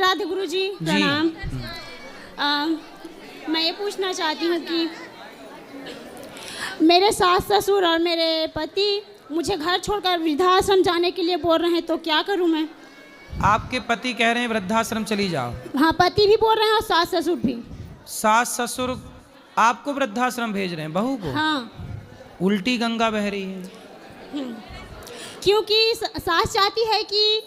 राधे गुरुजी, प्रणाम। मैं ये पूछना चाहती हूँ कि मेरे सास ससुर और मेरे पति मुझे घर छोड़कर वृद्धाश्रम जाने के लिए बोल रहे हैं, तो क्या करूँ मैं? आपके पति कह रहे हैं वृद्धाश्रम चली जाओ? हाँ, पति भी बोल रहे हैं और सास ससुर भी। सास ससुर आपको वृद्धाश्रम भेज रहे हैं, बहू को? हाँ। उल्टी गंगा बह रही है। क्योंकि सास चाहती है कि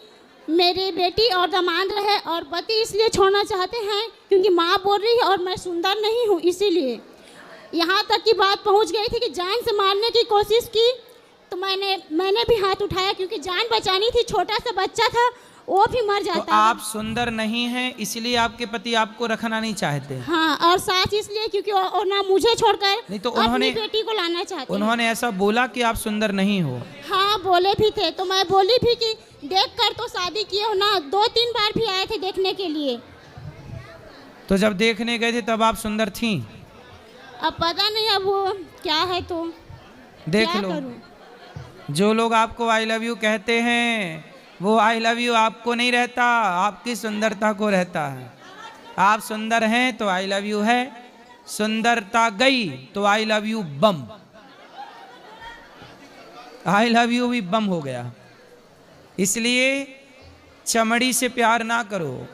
मेरी बेटी और दामाद रहे, और पति इसलिए छोड़ना चाहते हैं क्योंकि माँ बोल रही है और मैं सुंदर नहीं हूँ, इसीलिए। यहाँ तक की बात पहुँच गई थी कि जान से मारने की कोशिश की, तो मैंने भी हाथ उठाया क्योंकि जान बचानी थी। छोटा सा बच्चा था, वो भी मर जाता। तो आप सुंदर नहीं हैं, इसलिए आपके पति आपको रखना नहीं चाहते? हाँ, और सास इसलिए क्योंकि वो ना मुझे छोड़कर नहीं तो अपनी बेटी को लाना चाहते। उन्होंने ऐसा बोला कि आप सुंदर नहीं हो? हाँ, बोले भी थे। तो मैं बोली भी कि देख कर तो शादी किए हो ना। 2-3 बार भी आए थे देखने के लिए। तो जब देखने गए थे तब आप सुंदर थीं? अब पता नहीं अब वो क्या है, तो देख लो। जो लोग आपको आई लव यू कहते हैं वो आई लव यू आपको नहीं रहता, आपकी सुंदरता को रहता है। आप सुंदर हैं तो आई लव यू है, सुंदरता गई तो I love you bomb. I love you भी बम हो गया। इसलिए चमड़ी से प्यार ना करो।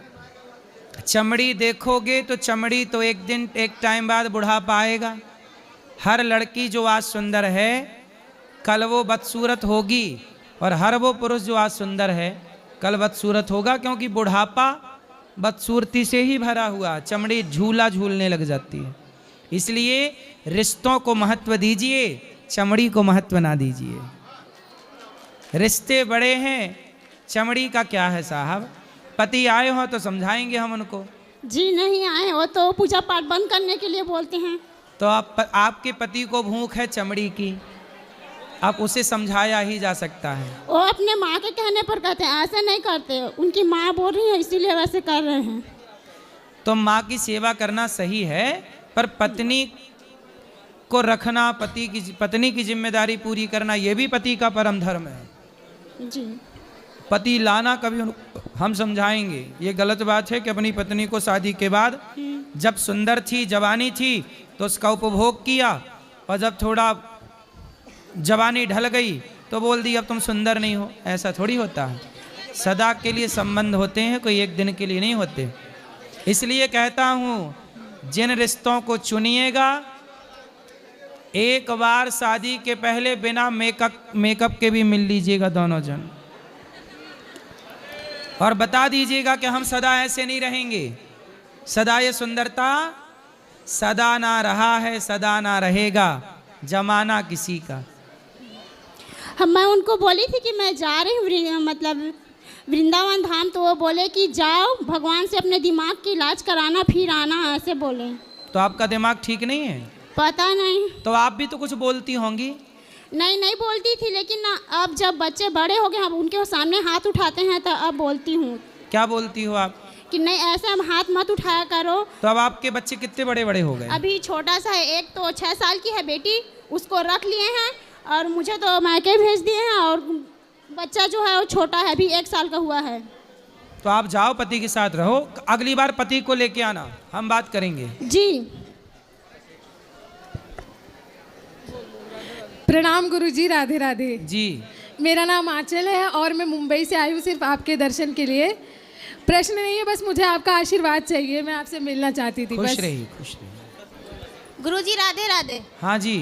चमड़ी देखोगे तो चमड़ी तो एक दिन एक टाइम बाद बुढ़ापा आएगा। हर लड़की जो आज सुंदर है कल वो बदसूरत होगी, और हर वो पुरुष जो आज सुंदर है कल बदसूरत होगा, क्योंकि बुढ़ापा बदसूरती से ही भरा हुआ। चमड़ी झूला झूलने लग जाती है। इसलिए रिश्तों को महत्व दीजिए, चमड़ी को महत्व ना दीजिए। रिश्ते बड़े हैं, चमड़ी का क्या है साहब? पति आए हो तो समझाएंगे हम उनको। जी नहीं आए हो तो पूजा पाठ बंद करने के लिए बोलते हैं। तो आपके पति को भूख है चमड़ी की, आप उसे समझाया ही जा सकता है। वो अपने माँ के कहने पर कहते हैं, ऐसा नहीं करते। उनकी माँ बोल रही है इसीलिए वैसे कर रहे हैं। तो माँ की सेवा करना सही है, पर पत्नी को रखना, पत्नी की जिम्मेदारी पूरी करना, ये भी पति का परम धर्म है। जी। पति लाना कभी हम समझाएंगे। ये गलत बात है कि अपनी पत्नी को शादी के बाद जब सुंदर थी, जवानी थी, तो उसका उपभोग किया, और जब थोड़ा जवानी ढल गई तो बोल दी अब तुम सुंदर नहीं हो। ऐसा थोड़ी होता है। सदा के लिए संबंध होते हैं, कोई एक दिन के लिए नहीं होते। इसलिए कहता हूँ जिन रिश्तों को चुनिएगा, एक बार शादी के पहले बिना मेकअप के भी मिल लीजिएगा दोनों जन, और बता दीजिएगा कि हम सदा ऐसे नहीं रहेंगे। सदा ये सुंदरता सदा ना रहा है, सदा ना रहेगा, जमाना किसी का। मैं उनको बोली थी कि मैं जा रही हूँ मतलब वृंदावन धाम, तो वो बोले कि जाओ भगवान से अपने दिमाग की इलाज कराना, फिर आना, ऐसे बोले। तो आपका दिमाग ठीक नहीं है? पता नहीं। तो आप भी तो कुछ बोलती होंगी? नहीं बोलती थी, लेकिन ना अब जब बच्चे बड़े हो गए, अब उनके सामने हाथ उठाते हैं तो अब बोलती हूँ। क्या बोलती हो आप? कि नहीं ऐसे हम हाथ मत उठाया करो। तो अब आपके बच्चे कितने बड़े बड़े हो गए? अभी छोटा सा है, एक तो 6 साल की है बेटी, उसको रख लिए हैं, और मुझे तो मायके भेज दिए हैं, और बच्चा जो है वो छोटा है, अभी 1 साल का हुआ है। तो आप जाओ, पति के साथ रहो, अगली बार पति को लेके आना, हम बात करेंगे। जी। प्रणाम गुरुजी, राधे राधे जी। मेरा नाम आंचल है और मैं मुंबई से आई हूँ सिर्फ आपके दर्शन के लिए। प्रश्न नहीं है, बस मुझे आपका आशीर्वाद चाहिए, मैं आपसे मिलना चाहती थी। खुश रही, खुश रही। गुरुजी राधे राधे। हाँ जी।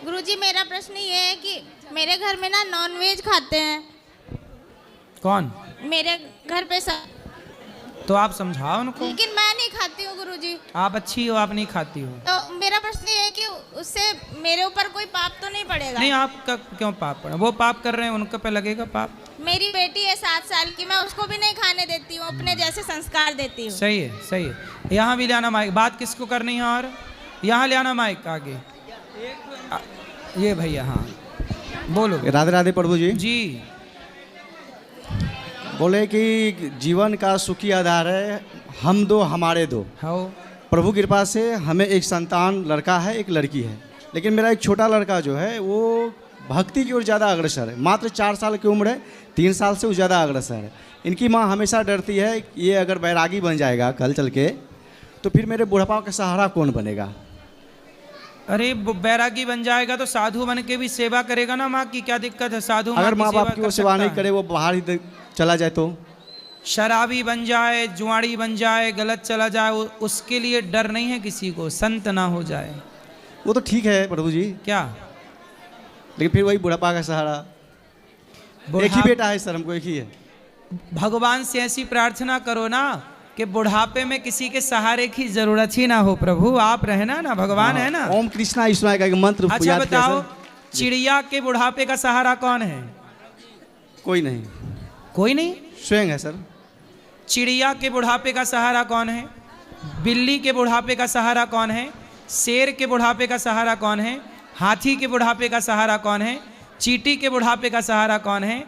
गुरुजी मेरा प्रश्न ये है कि मेरे घर में ना नॉनवेज खाते हैं। कौन? मेरे घर पे सब। तो आप समझाओ उनको। लेकिन मैं नहीं खाती हूँ गुरुजी। आप अच्छी हो, आप नहीं खाती हो। तो मेरा प्रश्न ये है कि उससे मेरे ऊपर कोई पाप तो नहीं पड़ेगा? नहीं, आपका क्यों पाप पड़ा? वो पाप कर रहे हैं, उनके पे लगेगा पाप। मेरी बेटी है 7 साल की, मैं उसको भी नहीं खाने देती हूँ, अपने जैसे संस्कार देती हूँ। सही है, सही है। यहाँ भी ले आना माइक। बात किसको करनी है? और यहाँ ले आना माइक आगे। ये भैया, हाँ बोलो। राधे राधे प्रभु जी। जी। बोले कि जीवन का सुखी आधार है हम दो हमारे दो। हाँ। प्रभु कृपा से हमें एक संतान, लड़का है एक लड़की है, लेकिन मेरा एक छोटा लड़का जो है वो भक्ति की ओर ज़्यादा अग्रसर है। मात्र 4 साल की उम्र है, 3 साल से वो ज़्यादा अग्रसर है। इनकी माँ हमेशा डरती है ये अगर बैरागी बन जाएगा कल चल के तो फिर मेरे बुढ़ापा का सहारा कौन बनेगा। अरे बैरागी बन जाएगा तो साधु बन के भी सेवा करेगा ना माँ की, क्या दिक्कत है? साधु अगर माँ बाप की वो सेवा नहीं करे, करे, वो बाहर ही चला जाए तो? शराबी बन जाए, जुआड़ी बन जाए, गलत चला जाए, उसके लिए डर नहीं है किसी को, संत ना हो जाए। वो तो ठीक है प्रभु जी, क्या? लेकिन फिर वही बुढ़ापा का सहारा। एक ही बेटा है सर, हमको एक ही है। भगवान से ऐसी प्रार्थना करो ना कि बुढ़ापे में किसी के सहारे की जरूरत ही ना हो। प्रभु आप रहना ना, भगवान है ना। ओम कृष्णा ईश्वराय का मंत्र अच्छा याद किया बताओ, सर? चिड़िया के बुढ़ापे का सहारा कौन है? कोई नहीं, कोई नहीं, स्वयं है सर। चिड़िया के बुढ़ापे का सहारा कौन है? बिल्ली के बुढ़ापे का सहारा कौन है? शेर के बुढ़ापे का सहारा कौन है? हाथी के बुढ़ापे का सहारा कौन है? चींटी के बुढ़ापे का सहारा कौन है?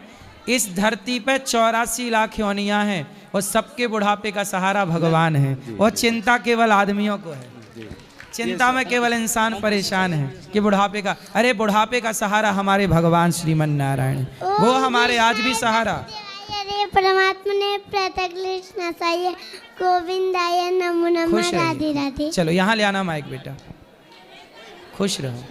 इस धरती पे 84 लाख योनियां हैं और सबके बुढ़ापे का सहारा भगवान है। और चिंता केवल आदमियों को है, चिंता में केवल इंसान परेशान है कि बुढ़ापे का। अरे बुढ़ापे का सहारा हमारे भगवान श्रीमन नारायण, वो हमारे आज भी सहारा। अरे परमात्मा ने प्रत्यक्ष नसाइए गोविंदाय नमो नमः खुश राधे रहिए। राधे। चलो यहाँ ले आना माइक बेटा, खुश रहो।